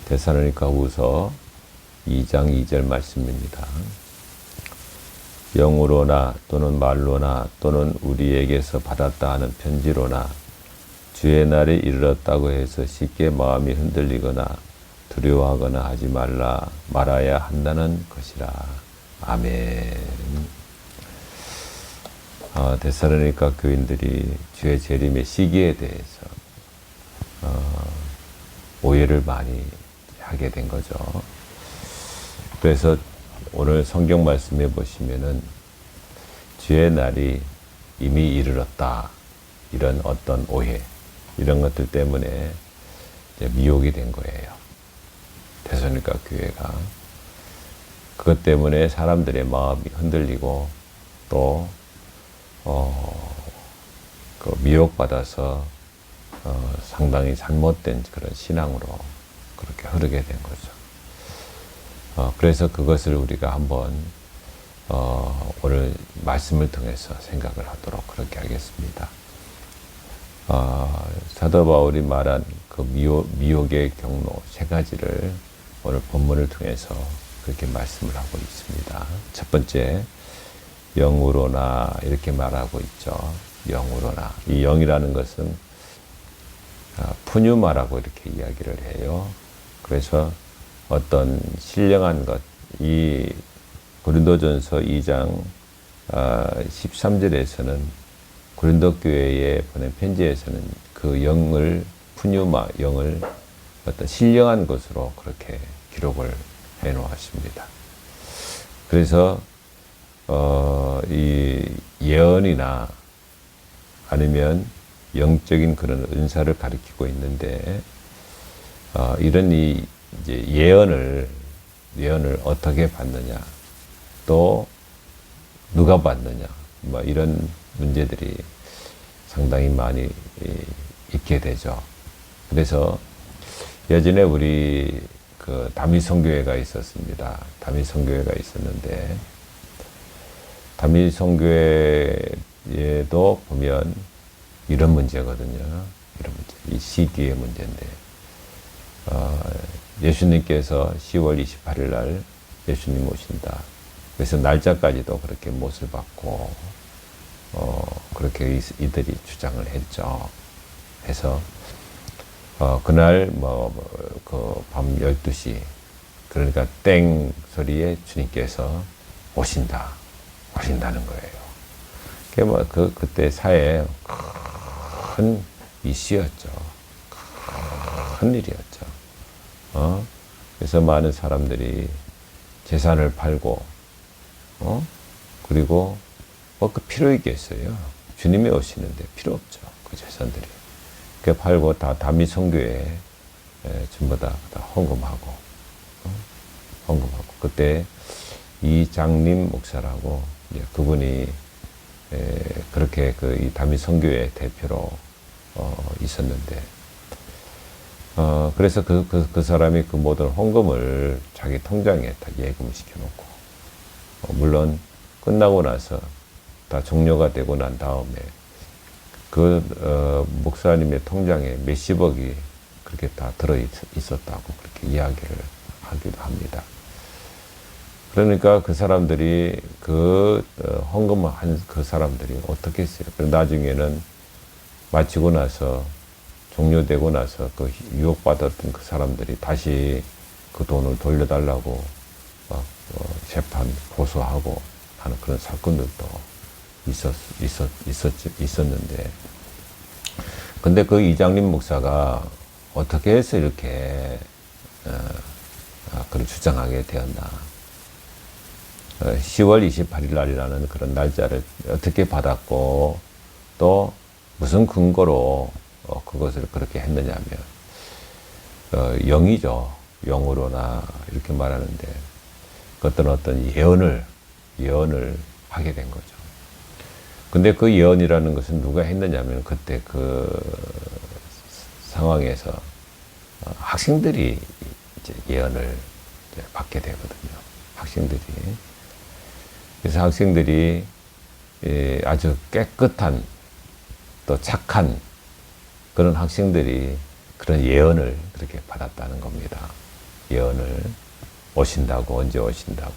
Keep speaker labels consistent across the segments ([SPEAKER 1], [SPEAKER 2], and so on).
[SPEAKER 1] 데살로니가후서 2장 2절 말씀입니다. 영으로나 또는 말로나 또는 우리에게서 받았다 하는 편지로나 주의 날이 이르렀다고 해서 쉽게 마음이 흔들리거나 두려워하거나 하지 말아야 한다는 것이라. 아멘. 데살로니가 교인들이 주의 재림의 시기에 대해서 오해를 많이 하게 된 거죠. 그래서 오늘 성경 말씀에 보시면은 주의 날이 이미 이르렀다, 이런 어떤 오해, 이런 것들 때문에 이제 미혹이 된 거예요. 데살로니가 교회가. 그것 때문에 사람들의 마음이 흔들리고 또 미혹받아서 상당히 잘못된 그런 신앙으로 그렇게 흐르게 된 거죠. 그래서 그것을 우리가 한번 오늘 말씀을 통해서 생각을 하도록 그렇게 하겠습니다. 사도 바울이 말한 그 미혹의 경로 세 가지를 오늘 본문을 통해서 그렇게 말씀을 하고 있습니다. 첫 번째, 영으로나 이렇게 말하고 있죠. 영으로나. 이 영이라는 것은 푸뉴마라고 이렇게 이야기를 해요. 그래서 어떤 신령한 것, 이 고린도전서 2장 13절에서는 고린도 교회에 보낸 편지에서는 그 영을, 푸뉴마 영을 어떤 신령한 것으로 그렇게 기록을 해 놓았습니다. 그래서 이 예언이나 아니면 영적인 그런 은사를 가리키고 있는데, 이런 이제 예언을 어떻게 받느냐, 또 누가 받느냐, 뭐 이런 문제들이 상당히 많이 있게 되죠. 그래서 예전에 우리 그 다미성교회가 있었습니다. 다미성교회가 있었는데, 다미성교회에도 보면 이런 문제거든요. 이런 문제. 이 시기의 문제인데, 예수님께서 10월 28일 날 예수님 오신다. 그래서 날짜까지도 그렇게 못을 받고, 그렇게 이들이 주장을 했죠. 해서, 그날 그 밤 12시, 그러니까 땡 소리에 주님께서 오신다는 거예요. 그때 사회에 큰 이슈였죠. 큰 일이었죠. 그래서 많은 사람들이 재산을 팔고, 그리고 그 필요 있겠어요. 주님이 오시는데 필요 없죠. 그 재산들이. 그 팔고 다 다미성교회에 전부 다 헌금하고, 그때 이장님 목사라고, 이제 그분이 그렇게 이 다미성교회 대표로 있었는데, 그래서 그 사람이 그 모든 헌금을 자기 통장에 다 예금시켜 놓고, 물론 끝나고 나서 다 종료가 되고 난 다음에 그 목사님의 통장에 몇십억이 그렇게 다 들어 있었다고 그렇게 이야기를 하기도 합니다. 그러니까 그 사람들이 헌금을 한 그 사람들이 어떻게 했어요? 나중에는 마치고 나서, 종료되고 나서 그 유혹받았던 그 사람들이 다시 그 돈을 돌려달라고 막 재판 고소하고 하는 그런 사건들도 있었는데, 근데 그 이장님 목사가 어떻게 해서 이렇게 그런 주장하게 되었나? 10월 28일 날이라는 그런 날짜를 어떻게 받았고, 또 무슨 근거로 그것을 그렇게 했느냐면, 영이죠. 영으로나 이렇게 말하는데, 어떤 예언을 하게 된 거죠. 근데 그 예언이라는 것은 누가 했느냐면, 그때 그 상황에서 학생들이 이제 예언을 이제 받게 되거든요. 학생들이. 그래서 학생들이 아주 깨끗한, 또 착한 그런 학생들이 그런 예언을 그렇게 받았다는 겁니다. 예언을 오신다고, 언제 오신다고.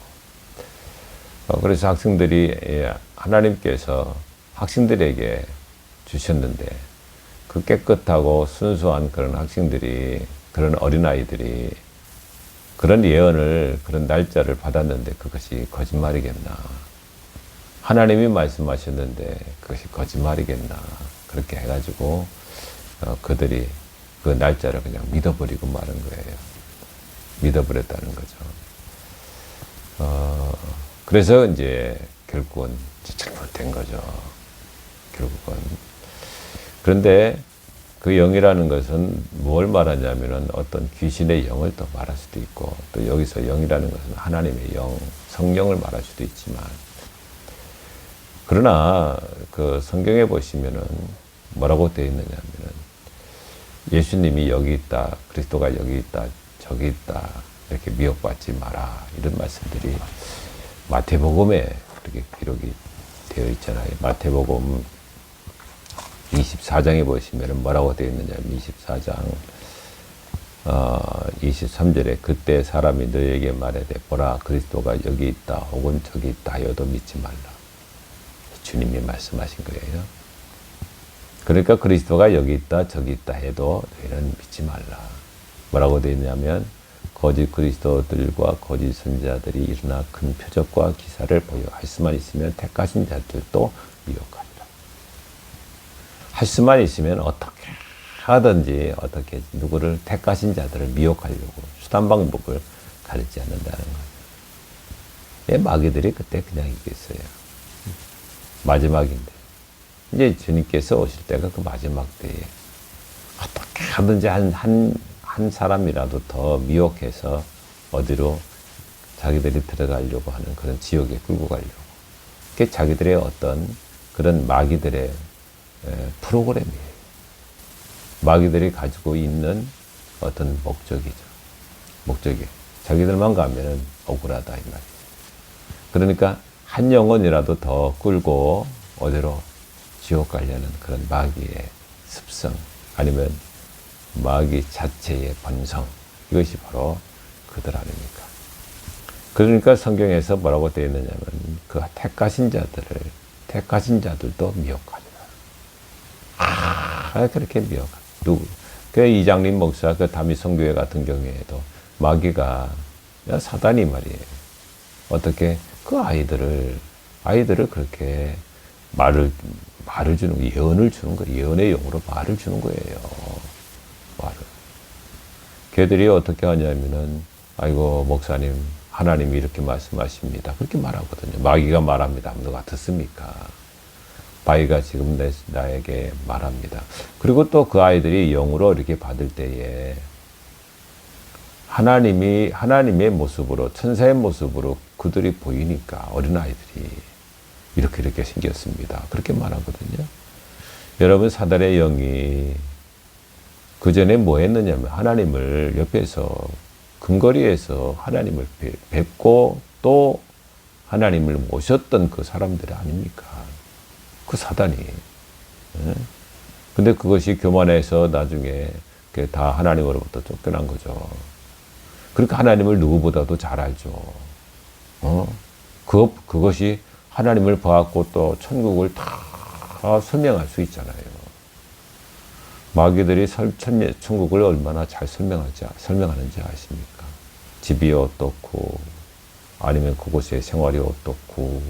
[SPEAKER 1] 그래서 학생들이 하나님께서 학생들에게 주셨는데 그 깨끗하고 순수한 그런 학생들이, 그런 어린아이들이 그런 예언을, 그런 날짜를 받았는데 그것이 거짓말이겠나. 하나님이 말씀하셨는데 그것이 거짓말이겠나. 그렇게 해가지고 그들이 그 날짜를 그냥 믿어버리고 마는 거예요. 믿어버렸다는 거죠. 그래서 이제 결국은 잘못된 거죠. 결국은. 그런데 그 영이라는 것은 뭘 말하냐면은 어떤 귀신의 영을 또 말할 수도 있고, 또 여기서 영이라는 것은 하나님의 영, 성령을 말할 수도 있지만, 그러나 그 성경에 보시면은 뭐라고 되어 있느냐면은 예수님이 여기 있다, 그리스도가 여기 있다, 저기 있다, 이렇게 미혹받지 마라, 이런 말씀들이 마태복음에 그렇게 기록이 되어 있잖아요. 마태복음 24장에 보시면 뭐라고 되어 있느냐면 24장 23절에 그때 사람이 너에게 말하되 보라 그리스도가 여기 있다 혹은 저기 있다 하여도 믿지 말라. 주님이 말씀하신 거예요. 그러니까 그리스도가 여기 있다 저기 있다 해도 너희는 믿지 말라. 뭐라고 되어 있냐면 거짓 그리스도들과 거짓 선지자들이 일어나 큰 표적과 기사를 보여 할 수만 있으면 택하신 자들도 미혹하리라. 할 수만 있으면 어떻게 하든지 어떻게 누구를 택하신 자들을 미혹하려고 수단 방법을 가리지 않는다는 거예요. 마귀들이 그때 그냥 이겼어요. 마지막인데 이제 주님께서 오실 때가 그 마지막 때에 어떻게 하든지 한 사람이라도 더 미혹해서 어디로 자기들이 들어가려고 하는 그런 지옥에 끌고 가려고. 그게 자기들의 어떤 그런 마귀들의 프로그램이에요. 마귀들이 가지고 있는 어떤 목적이죠. 목적이. 자기들만 가면은 억울하다 이 말이죠. 그러니까 한 영혼이라도 더 끌고 어디로 지옥 가려는 그런 마귀의 습성 아니면 마귀 자체의 본성, 이것이 바로 그들 아닙니까? 그러니까 성경에서 뭐라고 되어 있느냐면 그 택하신 자들도 미혹하리라. 그렇게 미혹. 누구? 그 이장림 목사, 그 다미 성교회 같은 경우에도 마귀가 사단이 말이에요. 어떻게 그 아이들을 그렇게 말을 주는, 예언을 주는 거예요. 예언의 용으로 말을 주는 거예요. 말을. 걔들이 어떻게 하냐면은, 아이고, 목사님, 하나님이 이렇게 말씀하십니다. 그렇게 말하거든요. 마귀가 말합니다. 누가 듣습니까? 마귀가 지금 나에게 말합니다. 그리고 또 그 아이들이 영으로 이렇게 받을 때에 하나님의 모습으로, 천사의 모습으로 그들이 보이니까 어린아이들이 이렇게 생겼습니다. 그렇게 말하거든요. 여러분, 사단의 영이 그 전에 뭐 했느냐면 하나님을 옆에서 근거리에서 하나님을 뵙고 또 하나님을 모셨던 그 사람들 아닙니까? 그 사단이. 근데 그것이 교만해서 나중에 다 하나님으로부터 쫓겨난 거죠. 그러니까 하나님을 누구보다도 잘 알죠. 그것이 하나님을 봐갖고 또 천국을 다 설명할 수 있잖아요. 마귀들이 천국을 얼마나 잘 설명하는지 아십니까? 집이 어떻고, 아니면 그곳의 생활이 어떻고,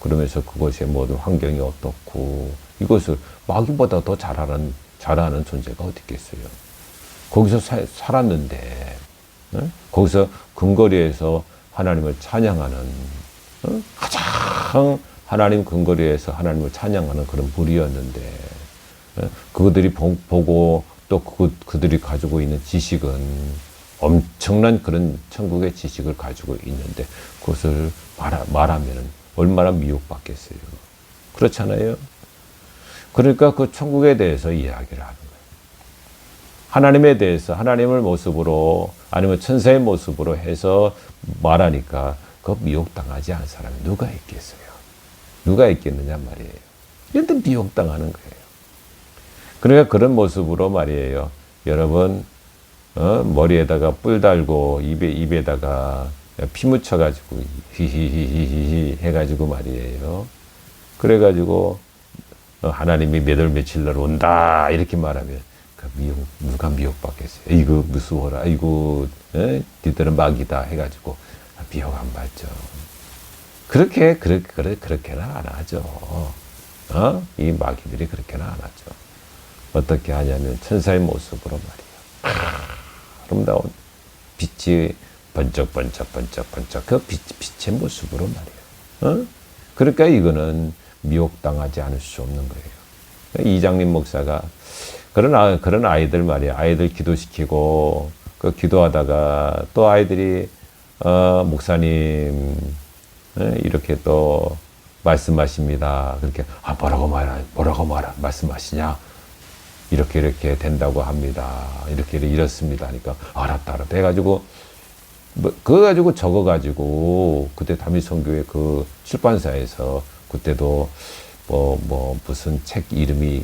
[SPEAKER 1] 그러면서 그곳의 모든 환경이 어떻고, 이것을 마귀보다 더 잘하는 존재가 어디 있겠어요? 거기서 살았는데, 거기서 근거리에서 하나님을 찬양하는, 가장 하나님 근거리에서 하나님을 찬양하는 그런 무리였는데, 그들이 보고 또 그들이 가지고 있는 지식은 엄청난 그런 천국의 지식을 가지고 있는데 그것을 말하면 얼마나 미혹받겠어요. 그렇잖아요. 그러니까 그 천국에 대해서 이야기를 하는 거예요. 하나님에 대해서 하나님을 모습으로 아니면 천사의 모습으로 해서 말하니까 그 미혹당하지 않은 사람이 누가 있겠어요? 누가 있겠느냐 말이에요. 이런데 미혹당하는 거예요. 그러니까 그런 모습으로 말이에요. 여러분, 머리에다가 뿔 달고 입에다가 피 묻혀가지고 히히히히히 해가지고 말이에요. 그래가지고 하나님이 몇 월 며칠 날 온다 이렇게 말하면 그 누가 미혹받겠어요. 이거 무서워라. 이거 니들은 마귀다 해가지고 미혹 안 받죠. 그렇게는 안 하죠. 이 마귀들이 그렇게는 안 하죠. 어떻게 하냐면 천사의 모습으로 말이에요. 아름다운 빛이 번쩍번쩍 그 빛의 모습으로 말이에요. 그러니까 이거는 미혹당하지 않을 수 없는 거예요. 이장림 목사가 그런 아이들 말이야. 아이들 기도시키고 그 기도하다가 또 아이들이 목사님 이렇게 또 말씀하십니다. 그렇게 뭐라고 말씀하시냐? 이렇게 된다고 합니다. 이렇게 이렇습니다. 하니까 알았다 해가지고 그거 가지고 적어가지고 그때 담임선교회 그 출판사에서 그때도 무슨 책 이름이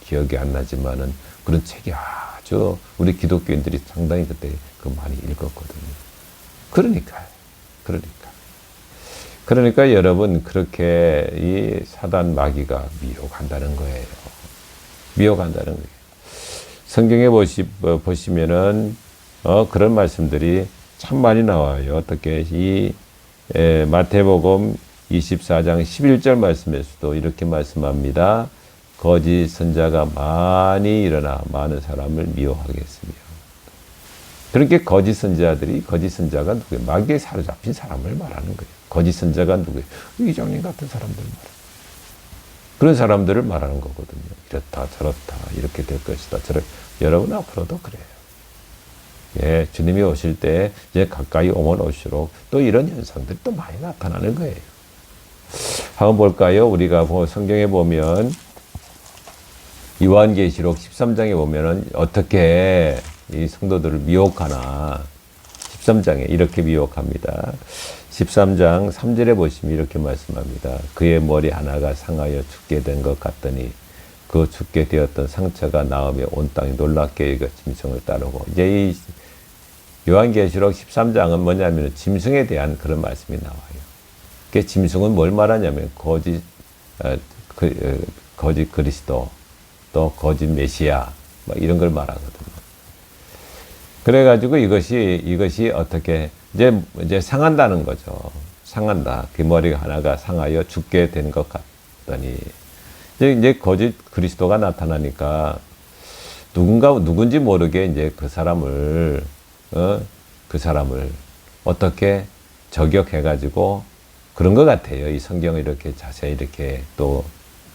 [SPEAKER 1] 기억이 안 나지만은 그런 책이 아주 우리 기독교인들이 상당히 그때 그 많이 읽었거든요. 그러니까 여러분 그렇게 이 사단 마귀가 미혹한다는 거예요. 미혹한다는 거예요. 성경에 보시면은 그런 말씀들이 참 많이 나와요. 어떻게 이 마태복음 24장 11절 말씀에서도 이렇게 말씀합니다. 거짓 선자가 많이 일어나 많은 사람을 미혹하겠으며. 그렇게 거짓 선자가 누구예요? 마귀에 사로잡힌 사람을 말하는 거예요. 거짓 선자가 누구예요? 이장님 같은 사람들 말하는 그런 사람들을 말하는 거거든요. 이렇다 저렇다 이렇게 될 것이다. 여러분 앞으로도 그래요. 예, 주님이 오실 때 이제 가까이 오면 올수록 또 이런 현상들이 또 많이 나타나는 거예요. 한번 볼까요? 우리가 성경에 보면 요한계시록 13장에 보면은 어떻게 이 성도들을 미혹하나 13장에 이렇게 미혹합니다. 13장 3절에 보시면 이렇게 말씀합니다. 그의 머리 하나가 상하여 죽게 된 것 같더니 그 죽게 되었던 상처가 나으며 온 땅이 놀랍게 여겨 짐승을 따르고 이제 이 요한계시록 13장은 뭐냐면 짐승에 대한 그런 말씀이 나와요. 그 짐승은 뭘 말하냐면 거짓 그리스도 또 거짓 메시아 막 이런 걸 말하거든요. 그래가지고 이것이 어떻게 이제 상한다는 거죠. 상한다. 그 머리가 하나가 상하여 죽게 된 것 같더니 이제 거짓 그리스도가 나타나니까 누군지 모르게 이제 그 사람을 어떻게 저격해가지고 그런 것 같아요. 이 성경을 이렇게 자세히 이렇게 또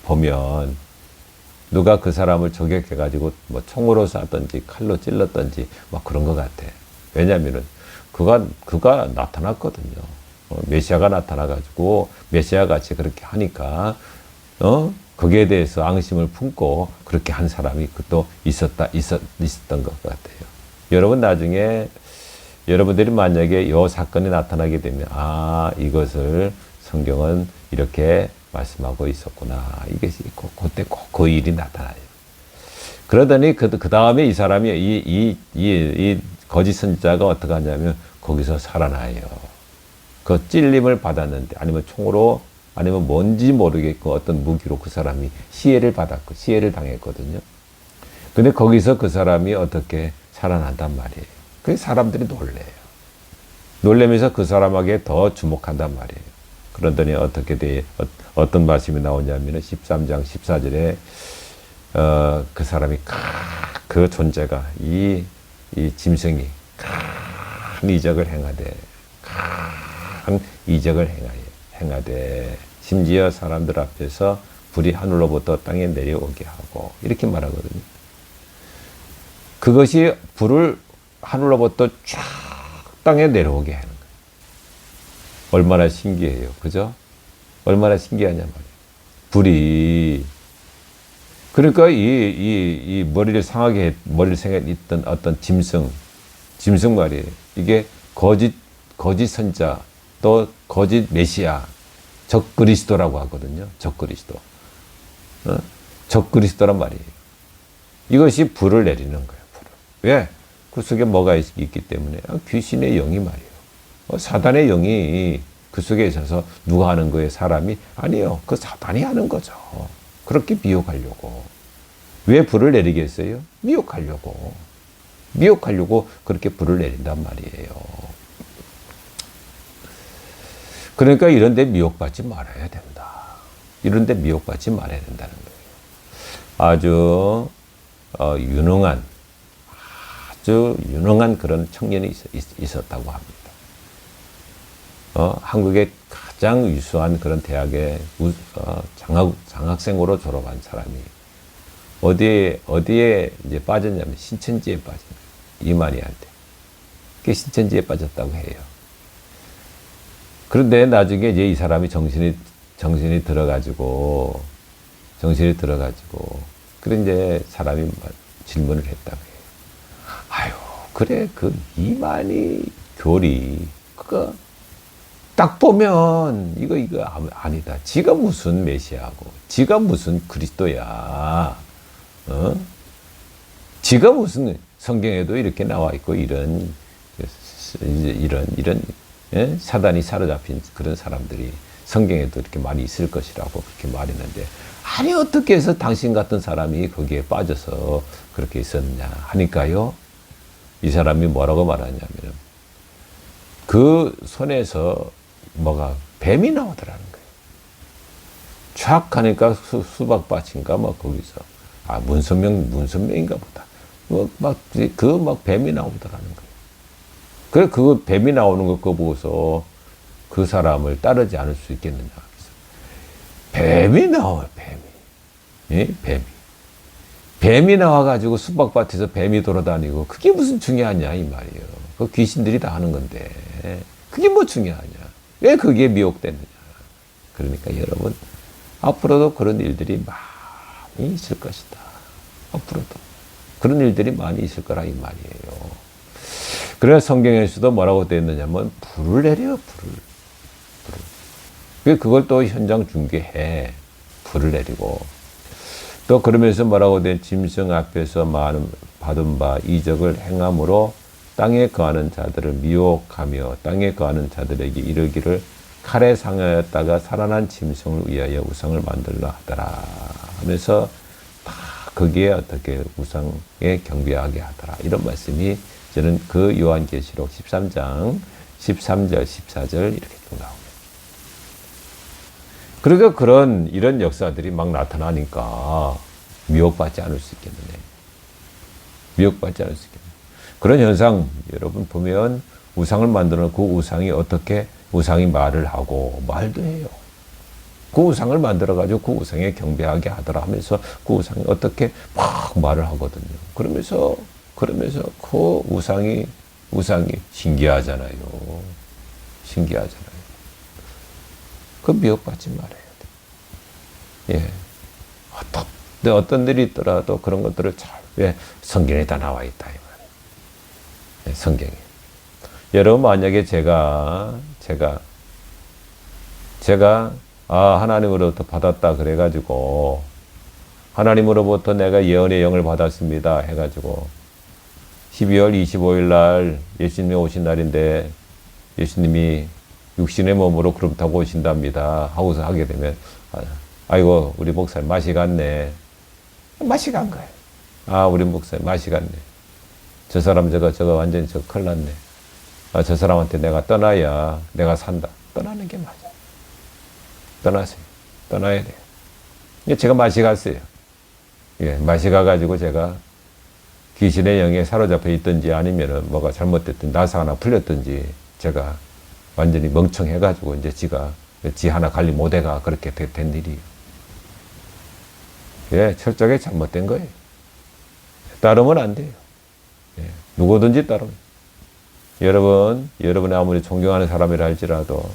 [SPEAKER 1] 보면 누가 그 사람을 저격해가지고 뭐 총으로 쐈든지 칼로 찔렀든지 막 그런 것 같아. 왜냐면은 그가 나타났거든요. 메시아가 나타나가지고 메시아 같이 그렇게 하니까 거기에 대해서 앙심을 품고 그렇게 한 사람이 또 있었던 것 같아요. 여러분 나중에 여러분들이 만약에 이 사건이 나타나게 되면 이것을 성경은 이렇게 말씀하고 있었구나. 이것이 그때 꼭 그 일이 나타나요. 그러더니 그 다음에 이 사람이 이 거짓 선자가 어떻게 하냐면 거기서 살아나요. 그 찔림을 받았는데 아니면 총으로 아니면 뭔지 모르겠고 어떤 무기로 그 사람이 시해를 당했거든요. 근데 거기서 그 사람이 어떻게 살아난단 말이에요. 그래서 사람들이 놀래요. 놀래면서 그 사람에게 더 주목한단 말이에요. 그러더니 어떤 말씀이 나오냐면 13장 14절에 그 사람이 그 존재가 이 짐승이 큰 이적을 행하되 심지어 사람들 앞에서 불이 하늘로부터 땅에 내려오게 하고 이렇게 말하거든요. 그것이 불을 하늘로부터 쫙 땅에 내려오게 하는 거예요. 얼마나 신기해요. 그죠? 얼마나 신기하냐 말이에요. 불이. 그러니까 이 머리를 상하게 있던 어떤 짐승 말이에요. 이게 거짓 선자, 또 거짓 메시아, 적그리스도라고 하거든요. 적그리스도. 적그리스도란 말이에요. 이것이 불을 내리는 거예요. 불을. 왜? 그 속에 뭐가 있기 때문에 귀신의 영이 말이에요. 사단의 영이 그 속에 있어서 누가 하는 거예요? 사람이? 아니에요. 그 사단이 하는 거죠. 그렇게 미혹하려고. 왜 불을 내리겠어요? 미혹하려고. 미혹하려고 그렇게 불을 내린단 말이에요. 그러니까 이런 데 미혹받지 말아야 된다. 이런 데 미혹받지 말아야 된다는 거예요. 아주 유능한 그런 청년이 있었다고 합니다. 한국의 가장 유수한 그런 대학의 장학생으로 졸업한 사람이 어디에 이제 빠졌냐면 신천지에 빠진 거예요. 이만희한테. 그게 신천지에 빠졌다고 해요. 그런데 나중에 이제 이 사람이 정신이 들어가지고 그래 이제 사람이 질문을 했다고 해요. 아유, 그래 그 이만희 교리 그거 딱 보면 이거 아니다. 지가 무슨 메시아고, 지가 무슨 그리스도야. 지가 무슨 성경에도 이렇게 나와 있고 이런 예? 사단이 사로잡힌 그런 사람들이 성경에도 이렇게 많이 있을 것이라고 그렇게 말했는데, 아니 어떻게 해서 당신 같은 사람이 거기에 빠져서 그렇게 있었느냐 하니까요, 이 사람이 뭐라고 말하냐면 그 손에서 뭐가 뱀이 나오더라는 거예요. 촥 하니까 수박밭인가 뭐 거기서 문선명인가 보다. 막 뱀이 나오더라는 거예요. 그래 그 뱀이 나오는 거 그거 보고서 그 사람을 따르지 않을 수 있겠느냐. 뱀이 나와요, 뱀이. 예? 뱀이 나와가지고 수박밭에서 뱀이 돌아다니고 그게 무슨 중요하냐 이 말이에요. 그 귀신들이 다 하는 건데 그게 뭐 중요하냐. 왜 그게 미혹되느냐. 그러니까 여러분 앞으로도 그런 일들이 많이 있을 것이다. 앞으로도 그런 일들이 많이 있을 거라 이 말이에요. 그래서 성경에서도 뭐라고 되어 있느냐면 불을 내려 불을. 그걸 또 현장 중계해. 불을 내리고 또 그러면서 뭐라고 된 짐승 앞에서 받은 바 이적을 행함으로 땅에 거하는 자들을 미혹하며 땅에 거하는 자들에게 이르기를 칼에 상하였다가 살아난 짐승을 위하여 우상을 만들라 하더라 하면서 다 거기에 어떻게 우상에 경배하게 하더라 이런 말씀이 저는 그 요한계시록 13장 13절 14절 이렇게 또 나옵니다. 그러니까 이런 역사들이 막 나타나니까 미혹받지 않을 수 있겠네. 미혹받지 않을 수 있겠네. 그런 현상 여러분 보면 우상을 만들어 놓고 우상이 말을 하고 말도 해요. 그 우상을 만들어 가지고 그 우상에 경배하게 하더라 하면서 그 우상이 어떻게 막 말을 하거든요. 그러면서 그 우상이 신기하잖아요. 그 미혹받지 말아야 돼. 예. 어떤 일이 있더라도 그런 것들을 성경에 다 나와 있다 이 말이에요. 예, 성경에. 여러분 만약에 제가 하나님으로부터 받았다 그래가지고 하나님으로부터 내가 예언의 영을 받았습니다 해가지고 12월 25일 날 예수님이 오신 날인데 예수님이 육신의 몸으로 구름 타고 오신답니다 하고서 하게 되면 아이고 우리 목사님 맛이 갔네. 맛이 간 거예요. 우리 목사님 맛이 갔네. 저 사람 저거 완전히 큰일 났네. 저 사람한테 내가 떠나야 내가 산다. 떠나는 게 맞아. 떠나세요. 떠나야 돼요. 제가 맛이 갔어요. 예, 맛이 가가지고 제가 귀신의 영에 사로잡혀 있든지 아니면은 뭐가 잘못됐든지 나사 하나 풀렸든지 제가 완전히 멍청해가지고 이제 지 하나 관리 못해가 그렇게 된 일이에요. 예, 철저하게 잘못된 거예요. 따르면 안 돼요. 예, 누구든지 따르면. 여러분이 아무리 존경하는 사람이라 할지라도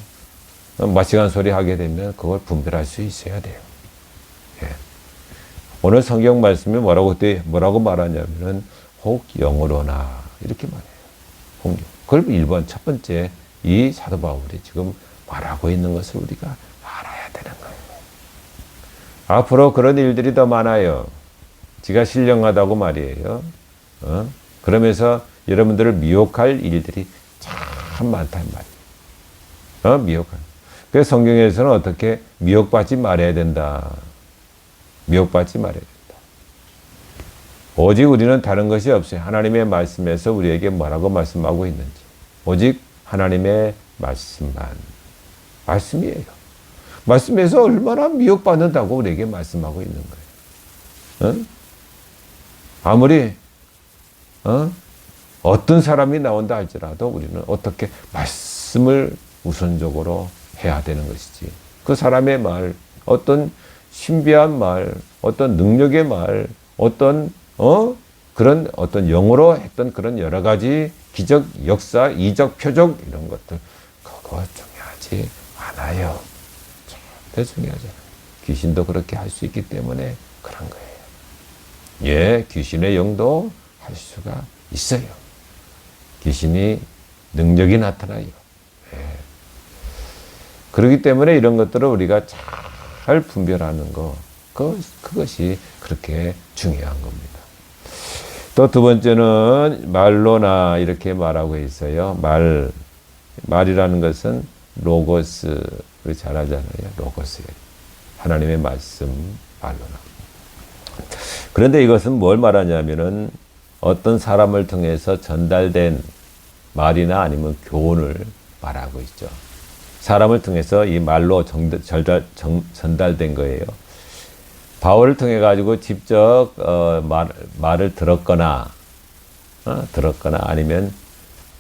[SPEAKER 1] 마시간 소리 하게 되면 그걸 분별할 수 있어야 돼요. 예. 오늘 성경 말씀이 뭐라고 말하냐면은 혹 영으로나 이렇게 말해요. 그걸 1번 첫 번째 이 사도 바울이 지금 말하고 있는 것을 우리가 알아야 되는 거예요. 앞으로 그런 일들이 더 많아요. 지가 신령하다고 말이에요. 그러면서 여러분들을 미혹할 일들이 참 많단 말이에요. 미혹할. 그래서 성경에서는 어떻게 미혹받지 말아야 된다. 미혹받지 말아야 된다. 오직 우리는 다른 것이 없어요. 하나님의 말씀에서 우리에게 뭐라고 말씀하고 있는지. 오직 하나님의 말씀만. 말씀이에요. 말씀에서 얼마나 미혹받는다고 우리에게 말씀하고 있는 거예요. 아무리 어떤 사람이 나온다 할지라도 우리는 어떻게 말씀을 우선적으로 해야 되는 것이지. 그 사람의 말, 어떤 신비한 말, 어떤 능력의 말, 어떤 그런 어떤 영어로 했던 그런 여러 가지 기적, 역사, 이적, 표적 이런 것들 그거 중요하지 않아요. 절대 중요하지 않아요. 귀신도 그렇게 할 수 있기 때문에 그런 거예요. 예, 귀신의 영도 할 수가 있어요. 귀신이 능력이 나타나요. 예. 그렇기 때문에 이런 것들을 우리가 잘 분별하는 거, 그것이 그렇게 중요한 겁니다. 또 두 번째는 말로나 이렇게 말하고 있어요. 말이라는 것은 로고스, 우리 잘 하잖아요. 로고스예요. 하나님의 말씀, 말로나. 그런데 이것은 뭘 말하냐면은 어떤 사람을 통해서 전달된 말이나 아니면 교훈을 말하고 있죠. 사람을 통해서 이 말로 전달된 거예요. 바울을 통해 가지고 직접 말을 들었거나 아니면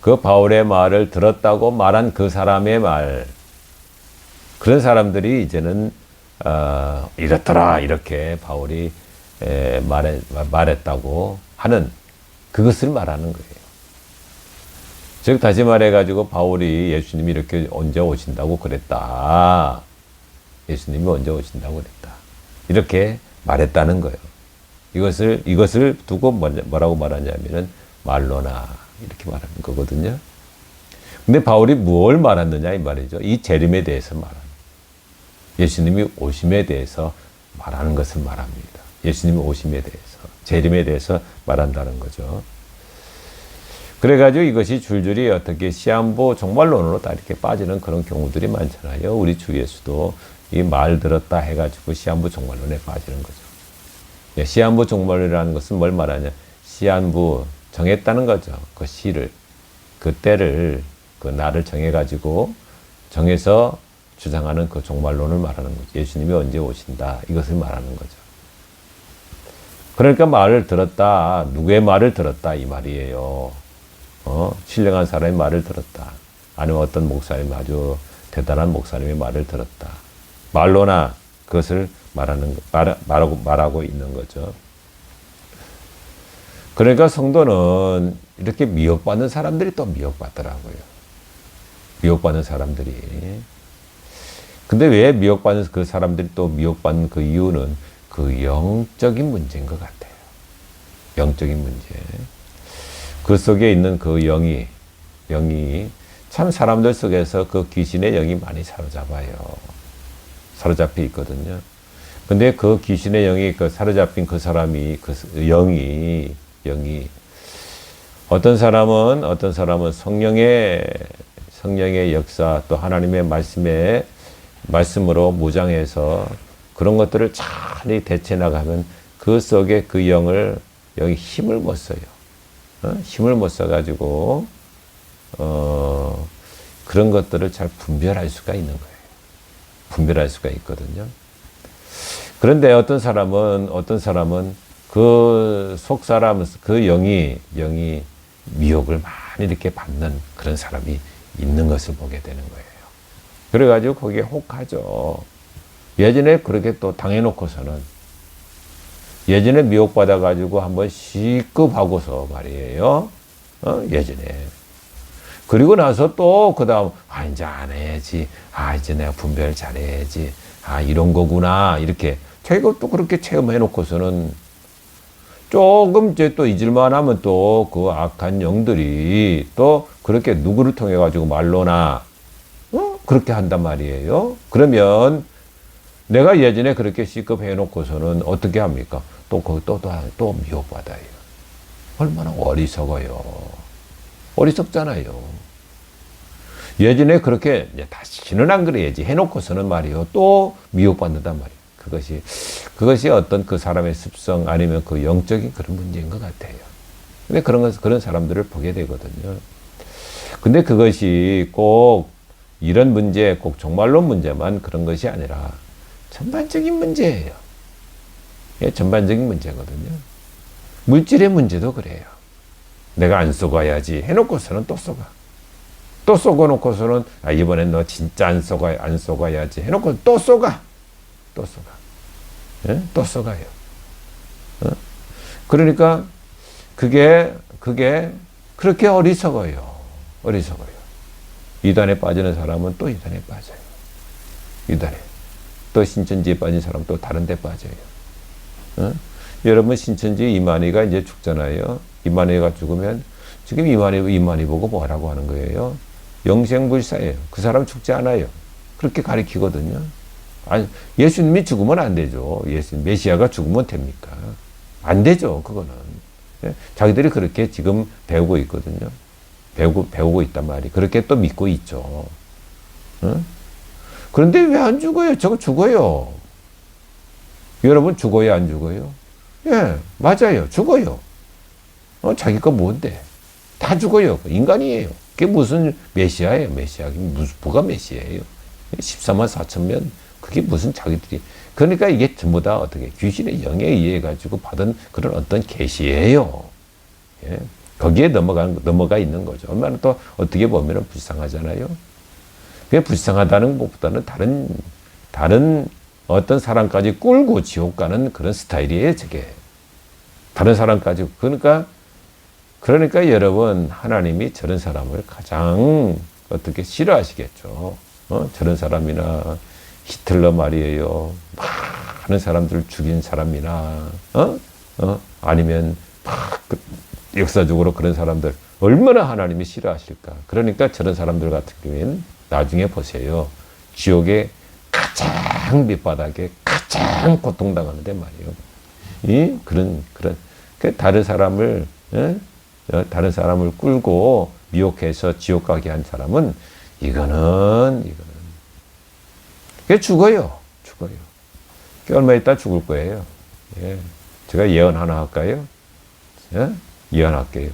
[SPEAKER 1] 그 바울의 말을 들었다고 말한 그 사람의 말, 그런 사람들이 이제는 이렇더라 이렇게 바울이 말했다고 하는 그것을 말하는 거예요. 즉 다시 말해 가지고 바울이 예수님이 이렇게 언제 오신다고 그랬다. 예수님이 언제 오신다고 그랬다. 이렇게 말했다는 거예요. 이것을 두고 뭐라고 말하냐면은 말로나 이렇게 말하는 거거든요. 근데 바울이 뭘 말했느냐 이 말이죠. 이 재림에 대해서 말하는. 예수님이 오심에 대해서 말하는 것을 말합니다. 예수님이 오심에 대해서, 재림에 대해서 말한다는 거죠. 그래가지고 이것이 줄줄이 어떻게 시한부 종말론으로 다 이렇게 빠지는 그런 경우들이 많잖아요. 우리 주 예수도 이 말 들었다 해가지고 시한부 종말론에 빠지는 거죠. 시한부 종말이라는 것은 뭘 말하냐? 시한부 정했다는 거죠. 그 시를, 그 때를, 그 날을 정해가지고 정해서 주장하는 그 종말론을 말하는 거죠. 예수님이 언제 오신다 이것을 말하는 거죠. 그러니까 말을 들었다. 누구의 말을 들었다 이 말이에요. 신령한 사람의 말을 들었다. 아니면 어떤 목사님, 아주 대단한 목사님의 말을 들었다. 말로나 그것을 말하고 있는 거죠. 그러니까 성도는 이렇게 미혹받는 사람들이 또 미혹받더라고요. 미혹받는 사람들이. 근데 왜 미혹받는 그 사람들이 또 미혹받는 그 이유는 그 영적인 문제인 것 같아요. 영적인 문제. 그 속에 있는 그 영이 참 사람들 속에서 그 귀신의 영이 많이 사로잡혀 있거든요. 근데 그 귀신의 영이 그 사로잡힌 그 사람이 그 영이 어떤 사람은 성령의 역사 또 하나님의 말씀으로 무장해서 그런 것들을 잘 대체 나가면 그 속에 그 영이 힘을 못 써요. 힘을 못 써가지고 그런 것들을 잘 분별할 수가 있는 거예요. 분별할 수가 있거든요. 그런데 어떤 사람은 그 속 사람, 그 영이 미혹을 많이 이렇게 받는 그런 사람이 있는 것을 보게 되는 거예요. 그래가지고 거기에 혹하죠. 예전에 그렇게 또 당해놓고서는 예전에 미혹받아가지고 한번 시급하고서 말이에요. 예전에. 그리고 나서 또 그 다음 이제 안 해야지. 이제 내가 분별 잘해야지. 이런 거구나. 이렇게 자기가 또 그렇게 체험해놓고서는 조금 이제 또 잊을만 하면 또 그 악한 영들이 또 그렇게 누구를 통해 가지고 말로나 그렇게 한단 말이에요. 그러면 내가 예전에 그렇게 C급 해놓고서는 어떻게 합니까? 또 미혹받아요. 얼마나 어리석어요. 어리석잖아요. 예전에 그렇게 다시는 안 그래야지 해놓고서는 말이요. 또 미혹받는단 말이에요. 그것이 어떤 그 사람의 습성 아니면 그 영적인 그런 문제인 것 같아요. 근데 그런 사람들을 보게 되거든요. 근데 그것이 꼭 이런 문제, 꼭 종말론 문제만 그런 것이 아니라 전반적인 문제예요. 예, 전반적인 문제거든요. 물질의 문제도 그래요. 내가 안 속아야지 해놓고서는 또 속아. 또 속아놓고서는 이번엔 너 진짜 안 속아야지 해놓고 또 속아. 또 속아. 예? 또 속아요. 어? 그러니까 그게 그렇게 어리석어요. 이단에 빠지는 사람은 또 이단에 빠져요. 이단에. 또 신천지에 빠진 사람은 또 다른 데 빠져요. 어? 여러분 신천지 이만희가 이제 죽잖아요. 이만희가 죽으면 지금 이만희 보고 뭐라고 하는 거예요? 영생불사예요. 그 사람 죽지 않아요. 그렇게 가리키거든요. 아니, 예수님이 죽으면 안 되죠. 메시아가 죽으면 됩니까? 안 되죠. 그거는. 자기들이 그렇게 지금 배우고 있거든요. 배우고 있단 말이에요. 그렇게 또 믿고 있죠. 응? 그런데 왜 안 죽어요? 저거 죽어요. 여러분 죽어요? 안 죽어요? 예, 맞아요. 죽어요. 자기 거 뭔데? 다 죽어요. 인간이에요. 그게 무슨 메시아예요? 뭐가 메시아예요? 14만 4천 명? 그게 무슨 자기들이. 그러니까 이게 전부 다 어떻게 귀신의 영에 의해 가지고 받은 그런 어떤 계시예요. 예. 거기에 넘어가 있는 거죠. 얼마나 또 어떻게 보면 불쌍하잖아요. 그게 불쌍하다는 것보다는 다른 어떤 사람까지 꿀고 지옥 가는 그런 스타일이에요, 저게. 다른 사람까지. 그러니까 여러분, 하나님이 저런 사람을 가장 어떻게 싫어하시겠죠. 저런 사람이나 히틀러 말이에요. 많은 사람들을 죽인 사람이나, 아니면 역사적으로 그런 사람들 얼마나 하나님이 싫어하실까. 그러니까 저런 사람들 같은 경우에는 나중에 보세요. 지옥의 가장 밑바닥에 가장 고통당하는데 말이에요. 다른 사람을 끌고 미혹해서 지옥 가게 한 사람은 이거는 죽어요. 얼마 있다 죽을 거예요. 예. 제가 예언 하나 할까요? 예? 예언할게요.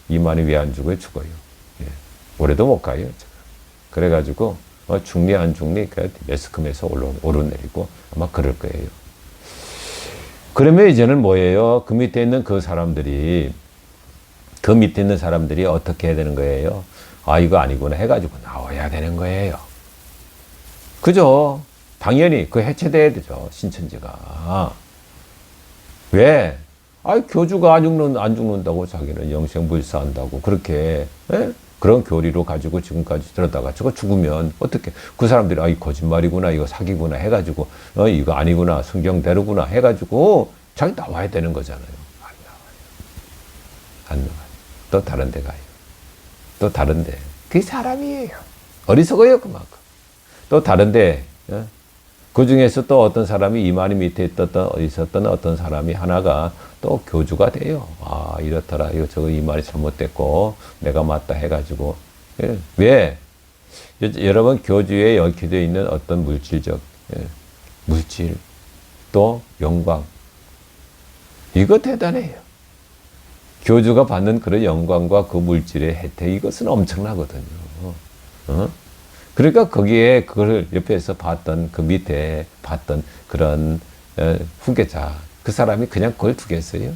[SPEAKER 1] 이만희 왜 안 죽어요? 죽어요. 예. 올해도 못 가요. 제가. 그래가지고 죽니 안 죽니 매스컴에서 오르내리고 아마 그럴 거예요. 그러면 이제는 뭐예요? 그 밑에 있는 사람들이 어떻게 해야 되는 거예요? 이거 아니구나 해가지고 나와야 되는 거예요. 그죠? 당연히 해체돼야 되죠. 신천지가. 왜? 교주가 안 죽는다고 자기는 영생불사한다고 그렇게 그런 교리로 가지고 지금까지 들었다가 저거 죽으면 어떻게 그 사람들이 거짓말이구나 이거 사기구나 해가지고 이거 아니구나 성경대로구나 해가지고 자기 나와야 되는 거잖아요. 안 나와요. 또 다른 데 가요. 또 다른 데. 그게 사람이에요. 어리석어요 그만큼. 또 다른 데. 그 중에서 또 어떤 사람이 이만희 밑에 있었던 어떤 사람이 하나가 또 교주가 돼요. 이렇더라. 저거 이만희 잘못됐고, 내가 맞다 해가지고. 예. 왜? 여러분, 교주에 얽혀져 있는 어떤 물질, 또 영광. 이거 대단해요. 교주가 받는 그런 영광과 그 물질의 혜택, 이것은 엄청나거든요. 그러니까 거기에 그걸 옆에서 그 밑에 봤던 그런 후계자, 그 사람이 그냥 그걸 두겠어요?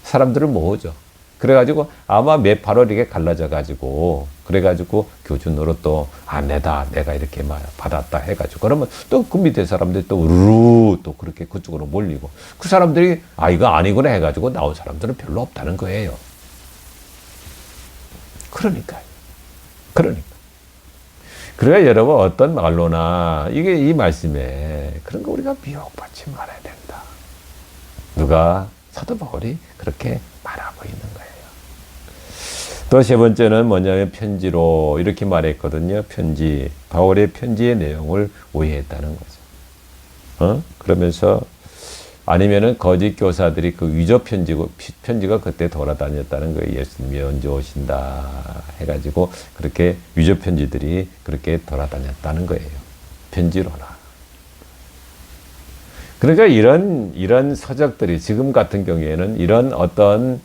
[SPEAKER 1] 사람들을 모으죠. 그래가지고 아마 몇 8월이게 갈라져가지고, 그래가지고 교주 노릇도 내가 이렇게 받았다 해가지고, 그러면 또 그 밑에 사람들이 또 우르르 또 그렇게 그쪽으로 몰리고, 그 사람들이 이거 아니구나 해가지고 나온 사람들은 별로 없다는 거예요. 그러니까. 그러니까 여러분 어떤 말로나 이 말씀에 그런 거 우리가 미혹받지 말아야 된다. 누가? 사도 바울이 그렇게 말하고 있는 거예요. 또 세 번째는 뭐냐면 편지로 이렇게 말했거든요. 바울의 편지의 내용을 오해했다는 거죠. 그러면서 아니면은 거짓 교사들이 그 위조 편지가 그때 돌아다녔다는 거예요. 예수님이 언제 오신다 해가지고 그렇게 위조 편지들이 그렇게 돌아다녔다는 거예요. 편지로나. 그러니까 이런 서적들이 지금 같은 경우에는 이런 어떤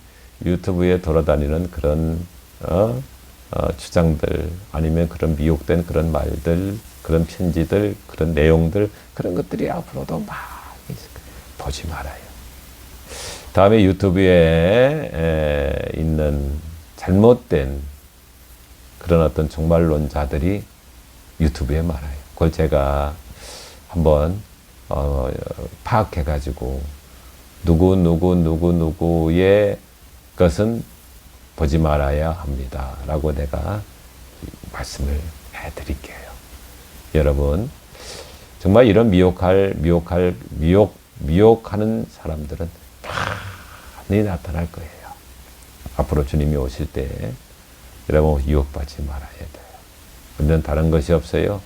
[SPEAKER 1] 유튜브에 돌아다니는 그런 주장들 아니면 그런 미혹된 그런 말들, 그런 편지들, 그런 내용들 그런 것들이 앞으로도 막 보지 말아요. 다음에 유튜브에 있는 잘못된 그런 어떤 종말론자들이 유튜브에 많아요. 그걸 제가 한번 파악해가지고 누구의 것은 보지 말아야 합니다. 라고 내가 말씀을 해드릴게요. 여러분, 정말 이런 미혹하는 사람들은 많이 나타날 거예요. 앞으로 주님이 오실 때 여러분 유혹받지 말아야 돼요. 우리는 다른 것이 없어요.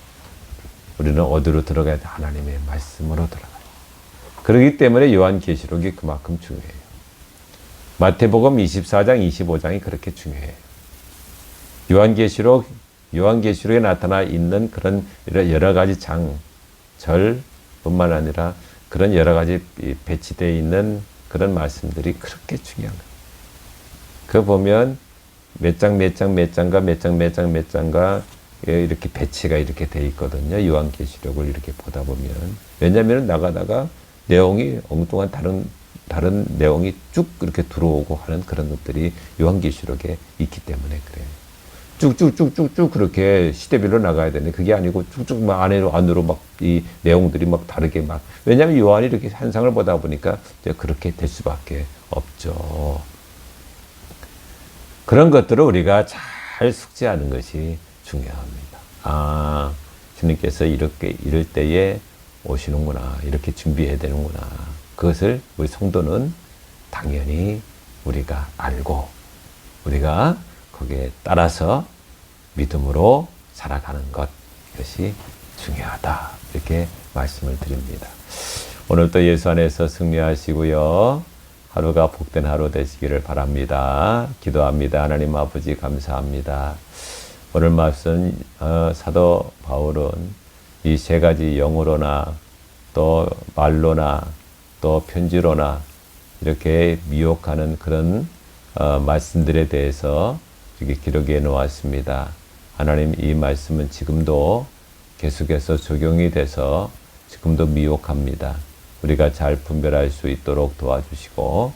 [SPEAKER 1] 우리는 어디로 들어가야 돼? 하나님의 말씀으로 들어가요. 그렇기 때문에 요한계시록이 그만큼 중요해요. 마태복음 24장, 25장이 그렇게 중요해요. 요한계시록에 나타나 있는 그런 여러 가지 절뿐만 아니라 그런 여러 가지 배치되어 있는 그런 말씀들이 그렇게 중요한 거예요. 그거 보면 몇 장과 이렇게 배치가 이렇게 돼 있거든요. 요한계시록을 이렇게 보다 보면. 왜냐하면 나가다가 내용이 엉뚱한 다른 내용이 쭉 이렇게 들어오고 하는 그런 것들이 요한계시록에 있기 때문에 그래요. 쭉쭉쭉쭉쭉 그렇게 시대별로 나가야 되는데 그게 아니고 쭉쭉 막 안으로 막 이 내용들이 막 다르게 막 왜냐하면 요한이 이렇게 환상을 보다 보니까 이제 그렇게 될 수밖에 없죠. 그런 것들을 우리가 잘 숙지하는 것이 중요합니다. 아, 주님께서 이럴 때에 오시는구나. 이렇게 준비해야 되는구나. 그것을 우리 성도는 당연히 우리가 알고 우리가 거기에 따라서 믿음으로 살아가는 것 이것이 중요하다. 이렇게 말씀을 드립니다. 오늘도 예수 안에서 승리하시고요. 하루가 복된 하루 되시기를 바랍니다. 기도합니다. 하나님 아버지 감사합니다. 오늘 말씀 사도 바울은 이 세 가지 영으로나 또 말로나 또 편지로나 이렇게 미혹하는 그런 말씀들에 대해서 이렇게 기록해 놓았습니다. 하나님 이 말씀은 지금도 계속해서 적용이 돼서 지금도 미혹합니다. 우리가 잘 분별할 수 있도록 도와주시고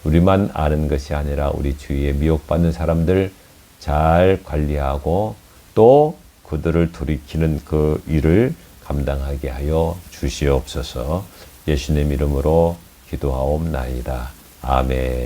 [SPEAKER 1] 우리만 아는 것이 아니라 우리 주위에 미혹받는 사람들 잘 관리하고 또 그들을 돌이키는 그 일을 감당하게 하여 주시옵소서. 예수님 이름으로 기도하옵나이다. 아멘.